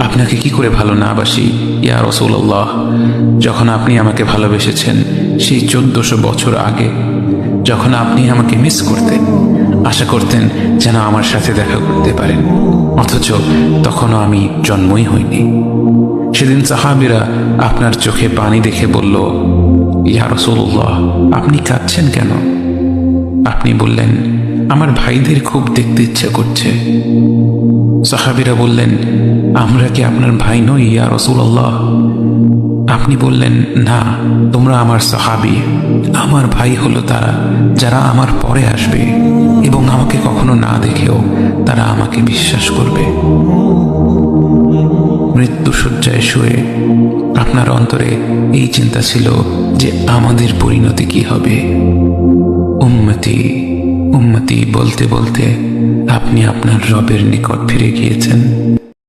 আপনাকে কি করে ভালো না বাসি ইয়া রাসূলুল্লাহ। যখন আপনি আমাকে ভালোবেসেছেন সেই 1400 বছর আগে, যখন আপনি আমাকে মিস করতেন, আশা করতেন যেন আমার সাথে দেখা করতে পারেন, অথচ তখনও আমি জন্মই হইনি। সেদিন সাহাবীরা আপনার চোখে পানি দেখে বলল, ইয়া রাসূলুল্লাহ, আপনি কাঁদছেন কেন? আপনি বললেন, আমার ভাইদের খুব দেখতে ইচ্ছা করছে। সাহাবীরা বললেন, আমরা কি আপনার ভাই নই ইয়া রাসূলুল্লাহ? আপনি বললেন, না, তোমরা আমার সাহাবী। আমার ভাই হলো তারা যারা আমার পরে আসবে এবং আমাকে কখনো না দেখেও তারা আমাকে বিশ্বাস করবে। মৃত্যুশয্যায় শুয়ে আপনার অন্তরে এই চিন্তা ছিল যে আমাদের পরিণতি কি হবে। উম্মতি উম্মতি বলতে বলতে আপনি আপনার রবের নিকট ফিরে গিয়েছেন।